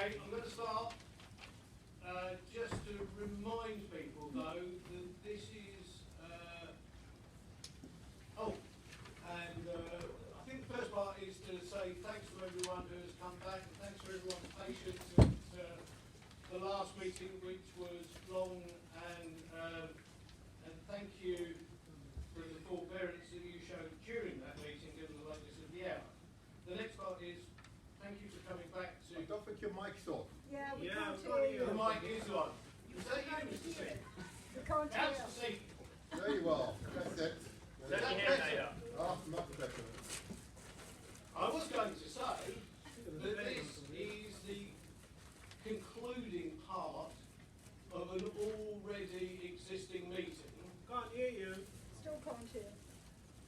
Okay, I'm going to start. Just to remind people, though, that this is... I think the first part is to say thanks to everyone who has come back, and thanks for everyone's patience at the last meeting, which was long, and thank you for the forbearance that you showed during that meeting, given the lateness of the hour. The next part is thank you for coming back to... I don't think your mic's on. Yeah, we can't The hear you. mic is on. Is that you, Mr. Singh? We can't hear Councillor Singh. There you are. That's it. Is that better? Much better. I was going to say that this is the concluding part of an already existing meeting. Can't hear you. Still can't hear.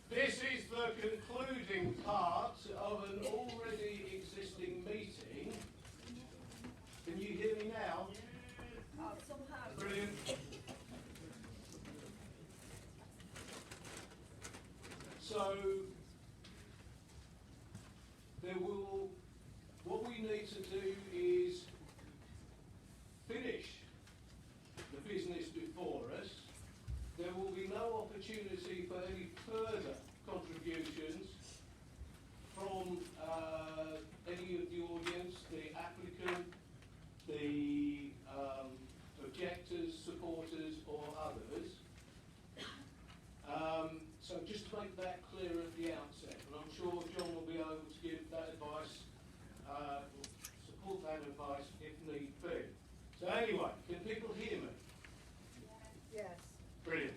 This is the concluding part of an already existing meeting. Can you hear me now? Somehow. Brilliant. So, what we need to do is finish the business before us. There will be no opportunity for any further contributions from any of the audience, the applicant, the objectors, supporters or others. So just to make that clear at the outset, and I'm sure John will be able to give that advice, support that advice if need be. So anyway, can people hear me? Yes. Brilliant.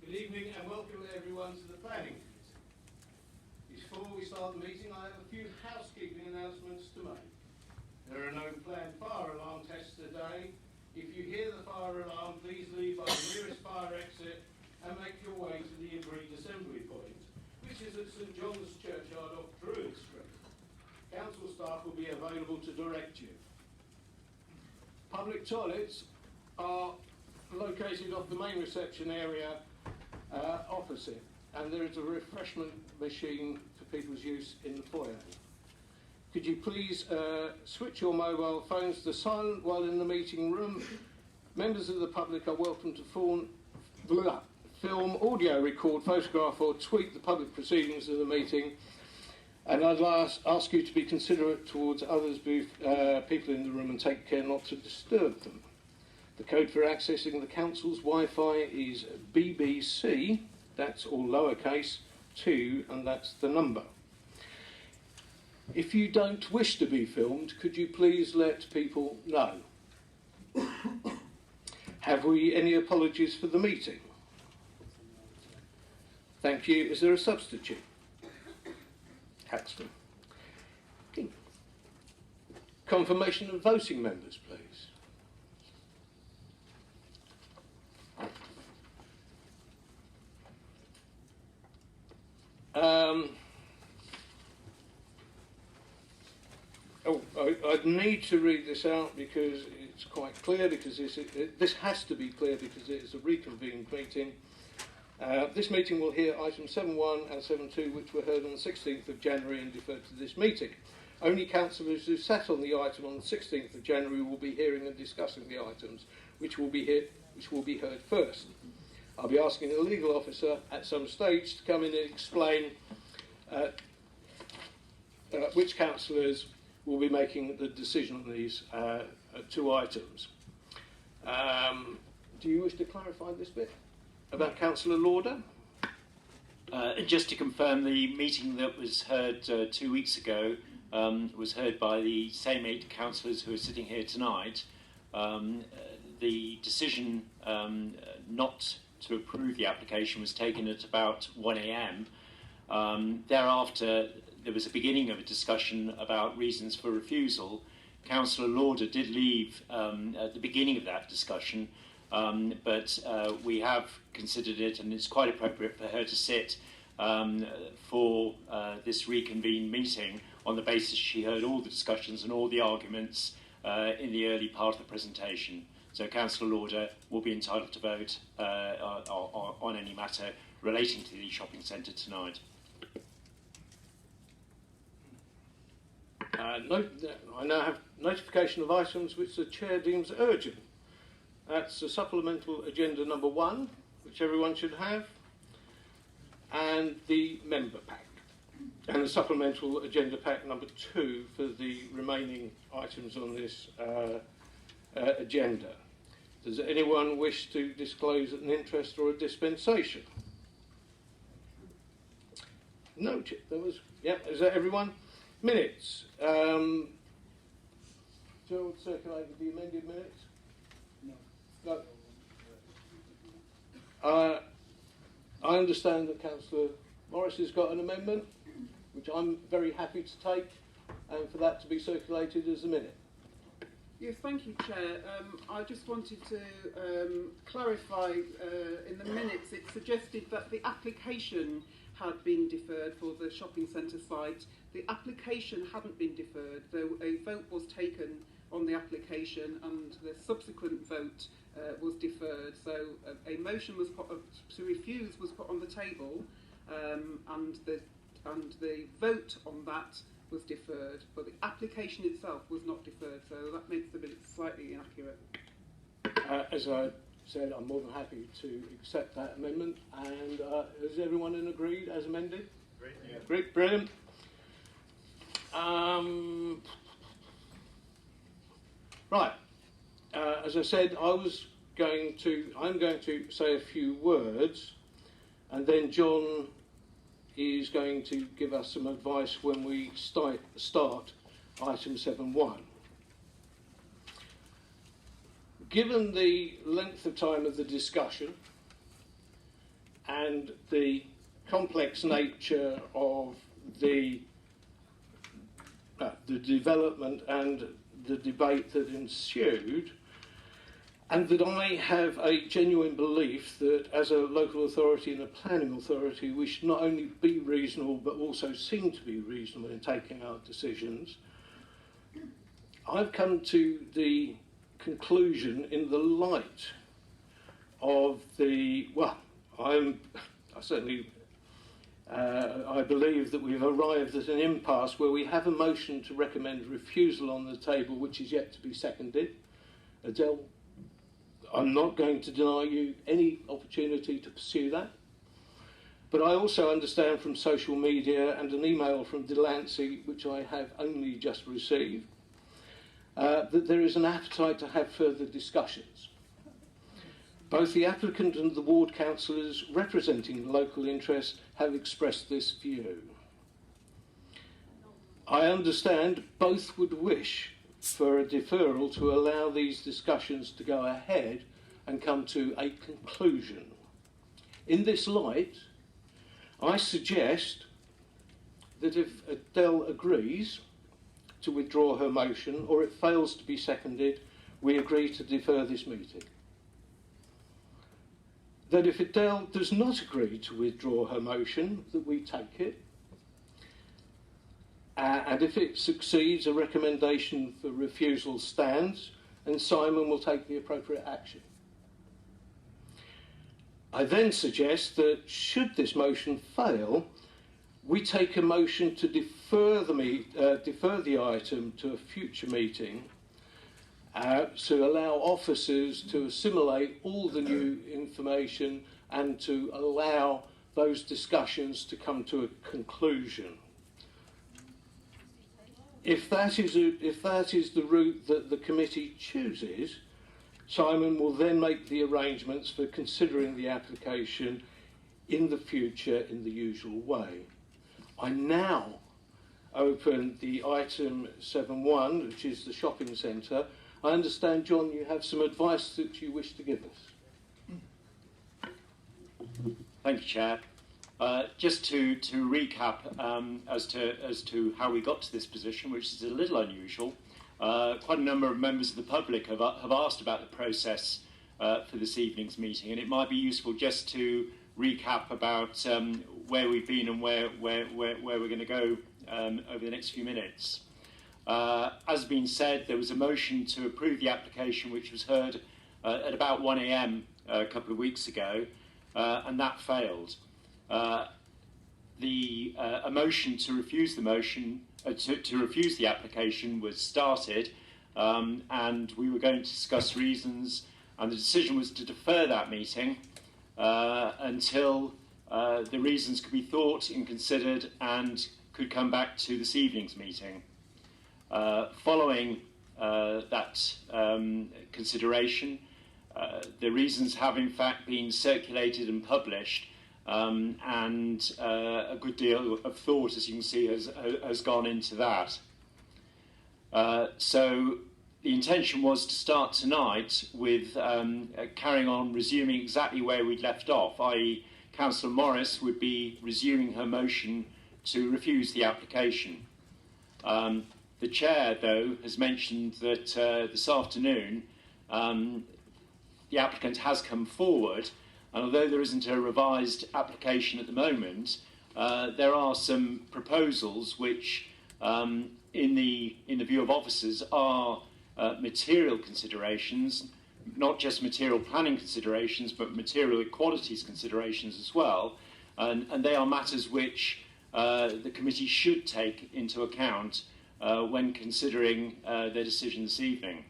Good evening and welcome everyone to the planning committee. Before we start the meeting, I have a few housekeeping announcements to make. There are no planned fire alarm tests today. If you hear the fire alarm, please leave by the nearest fire exit and make your way to the agreed assembly point, which is at St John's Churchyard off Druid Street. Council staff will be available to direct you. Public toilets are located off the main reception area opposite, and there is a refreshment machine for people's use in the foyer. Could you please switch your mobile phones to silent while in the meeting room? Members of the public are welcome to film, audio record, photograph or tweet the public proceedings of the meeting, and I'd ask you to be considerate towards others, people in the room, and take care not to disturb them. The code for accessing the council's Wi-Fi is BBC, that's all lowercase, 2, and that's the number. If you don't wish to be filmed, could you please let people know? Have we any apologies for the meeting? Thank you. Is there a substitute? Excellent. Okay. Confirmation of voting members, please. I'd need to read this out because it's quite clear, because this has to be clear because it is a reconvened meeting. This meeting will hear items 7.1 and 7.2, which were heard on the 16th of January and deferred to this meeting. Only councillors who sat on the item on the 16th of January will be hearing and discussing the items, which will be heard first. I'll be asking the legal officer at some stage to come in and explain which councillors will be making the decision on these two items. Do you wish to clarify this bit about Councillor Lauder? Just to confirm, the meeting that was heard 2 weeks ago was heard by the same 8 councillors who are sitting here tonight. The decision not to approve the application was taken at about 1 a.m. Thereafter, there was a beginning of a discussion about reasons for refusal. Councillor Lauder did leave at the beginning of that discussion, but we have considered it, and it's quite appropriate for her to sit for this reconvened meeting on the basis she heard all the discussions and all the arguments in the early part of the presentation. So Councillor Lauder will be entitled to vote on any matter relating to the shopping centre tonight. I now have notification of items which the Chair deems urgent. That's the supplemental agenda number 1, which everyone should have, and the member pack, and the supplemental agenda pack number 2 for the remaining items on this agenda. Does anyone wish to disclose an interest or a dispensation? No, there was. Yeah, is that everyone? Minutes. Joe circulated the amended minutes? No. I understand that Councillor Morris has got an amendment, which I'm very happy to take, and for that to be circulated as a minute. Yes, thank you, Chair. I just wanted to clarify in the minutes it suggested that the application had been deferred for the shopping centre site. The application hadn't been deferred, though a vote was taken on the application and the subsequent vote was deferred. So a motion was put to refuse was put on the table, and the vote on that was deferred, but the application itself was not deferred, so that makes the minutes slightly inaccurate. As I said, I'm more than happy to accept that amendment, and is everyone agreed as amended? Great, yeah. Great, brilliant. Right, as I said, I'm going to say a few words, and then John is going to give us some advice when we start item 7.1. Given the length of time of the discussion and the complex nature of the development and the debate that ensued, and that I have a genuine belief that as a local authority and a planning authority we should not only be reasonable but also seem to be reasonable in taking our decisions, I've come to the conclusion in the light of the, I believe that we've arrived at an impasse where we have a motion to recommend refusal on the table which is yet to be seconded. Adele, I'm not going to deny you any opportunity to pursue that. But I also understand from social media and an email from Delancey, which I have only just received, that there is an appetite to have further discussions. Both the applicant and the ward councillors representing local interests have expressed this view. I understand both would wish for a deferral to allow these discussions to go ahead and come to a conclusion. In this light, I suggest that if Adele agrees to withdraw her motion or it fails to be seconded, we agree to defer this meeting. That if Adele does not agree to withdraw her motion, that we take it. And if it succeeds, a recommendation for refusal stands, and Simon will take the appropriate action. I then suggest that should this motion fail, we take a motion to defer the item to a future meeting to allow officers to assimilate all the new information and to allow those discussions to come to a conclusion. If that is the route that the committee chooses, Simon will then make the arrangements for considering the application in the future in the usual way. I now open the item 7.1, which is the shopping centre. I understand, John, you have some advice that you wish to give us. Thank you, Chair. Just to recap as to how we got to this position, which is a little unusual, quite a number of members of the public have asked about the process for this evening's meeting, and it might be useful just to recap about where we've been and where we're going to go over the next few minutes. As has been said, there was a motion to approve the application which was heard at about 1 a.m. a couple of weeks ago, and that failed. a motion to refuse the motion to refuse the application was started, and we were going to discuss reasons, and the decision was to defer that meeting until the reasons could be thought and considered and could come back to this evening's meeting. Following that consideration, the reasons have in fact been circulated and published, and a good deal of thought, as you can see, has gone into that. So the intention was to start tonight with carrying on, resuming exactly where we'd left off, i.e. Councillor Morris would be resuming her motion to refuse the application. The Chair, though, has mentioned that this afternoon the applicant has come forward, and although there isn't a revised application at the moment, there are some proposals which, in the view of officers, are material considerations, not just material planning considerations, but material equalities considerations as well, and they are matters which the committee should take into account when considering their decision this evening.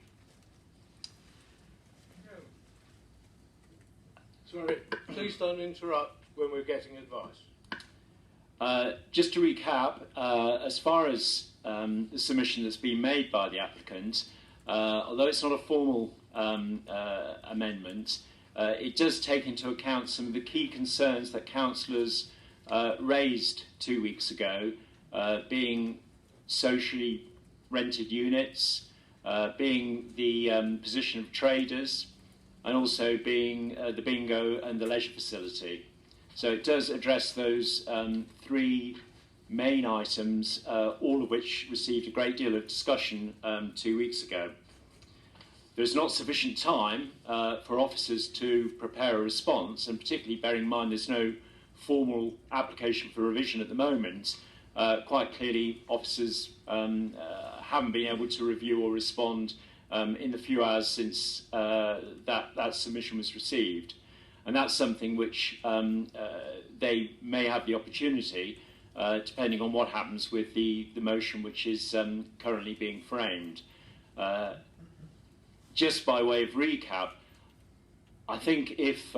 Sorry, please don't interrupt when we're getting advice. Just to recap, as far as the submission that's been made by the applicant, although it's not a formal amendment, it does take into account some of the key concerns that councillors raised 2 weeks ago, being socially rented units, being the position of traders, and also being the bingo and the leisure facility. So it does address those three main items, all of which received a great deal of discussion 2 weeks ago. There's not sufficient time for officers to prepare a response, and particularly bearing in mind there's no formal application for revision at the moment. Quite clearly, officers haven't been able to review or respond in the few hours since that submission was received. And that's something which they may have the opportunity, depending on what happens with the motion which is currently being framed. Just by way of recap, I think if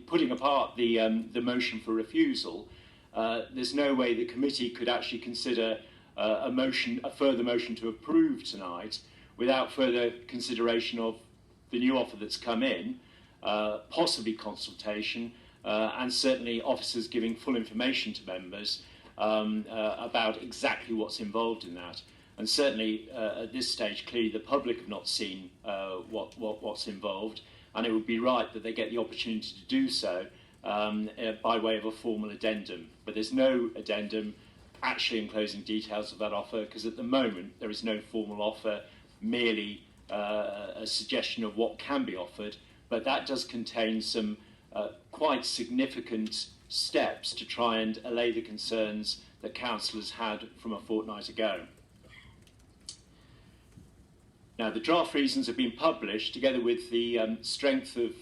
putting apart the motion for refusal, there's no way the committee could actually consider a further motion to approve tonight without further consideration of the new offer that's come in, possibly consultation, and certainly officers giving full information to members about exactly what's involved in that. And certainly at this stage, clearly the public have not seen what's involved, and it would be right that they get the opportunity to do so by way of a formal addendum. But there's no addendum actually enclosing details of that offer, because at the moment there is no formal offer, merely a suggestion of what can be offered, but that does contain some quite significant steps to try and allay the concerns that councillors had from a fortnight ago. Now, the draft reasons have been published together with the strength of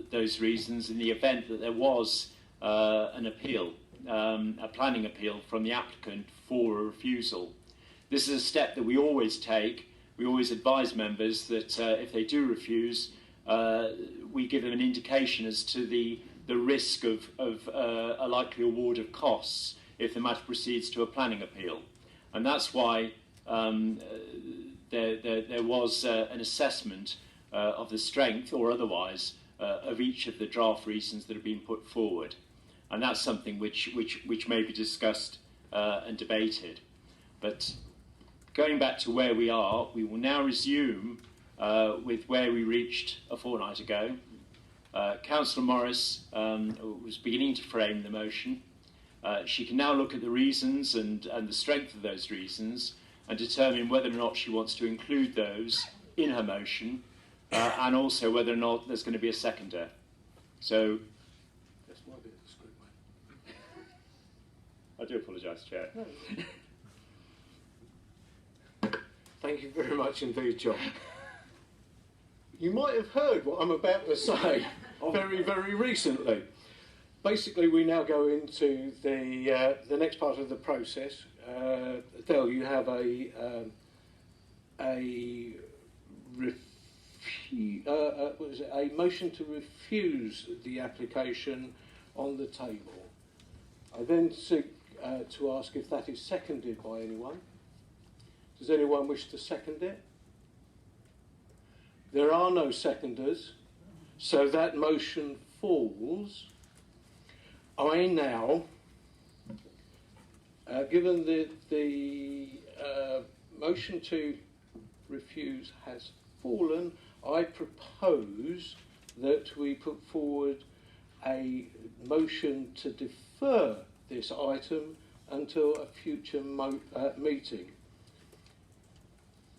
those reasons in the event that there was an appeal, a planning appeal from the applicant for a refusal. This is a step that we always take. We always advise members that if they do refuse, we give them an indication as to the risk of a likely award of costs if the matter proceeds to a planning appeal. And that's why there was an assessment of the strength or otherwise of each of the draft reasons that have been put forward. And that's something which may be discussed and debated. But going back to where we are, we will now resume with where we reached a fortnight ago. Councillor Morris was beginning to frame the motion. She can now look at the reasons and the strength of those reasons and determine whether or not she wants to include those in her motion, and also whether or not there's going to be a seconder. So, That's my bit of the script, mate. I do apologise, Chair. Thank you very much indeed, John. You might have heard what I'm about to say very, very recently. basically, we now go into the next part of the process. There you have a motion to refuse the application on the table. I then seek to ask if that is seconded by anyone. Does anyone wish to second it? There are no seconders, so that motion falls. I now, given the motion to refuse has fallen, I propose that we put forward a motion to defer this item until a future meeting.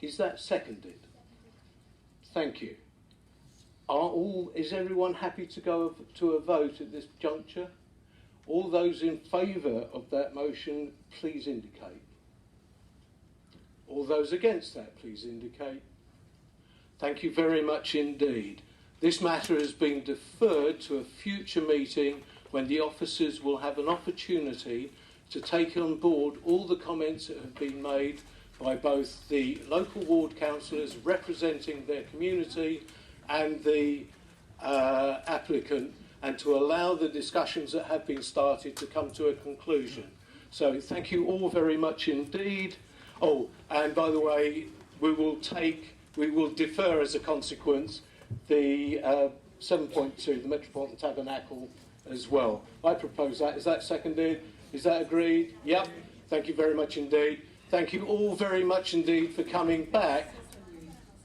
Is that seconded? Thank you. Is everyone happy to go to a vote at this juncture? All those in favour of that motion, please indicate. All those against that, please indicate. Thank you very much indeed. This matter has been deferred to a future meeting when the officers will have an opportunity to take on board all the comments that have been made by both the local ward councillors representing their community and the applicant, and to allow the discussions that have been started to come to a conclusion. So thank you all very much indeed. Oh, and by the way, we will defer as a consequence the 7.2, the Metropolitan Tabernacle as well. I propose that. Is that seconded? Is that agreed? Yep. Thank you very much indeed. Thank you all very much indeed for coming back.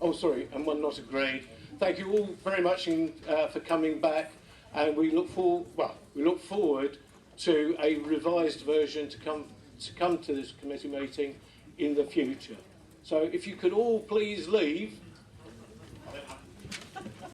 Oh, sorry, and one not agreed. Thank you all very much for coming back, and we look forward to a revised version to come to this committee meeting in the future. So if you could all please leave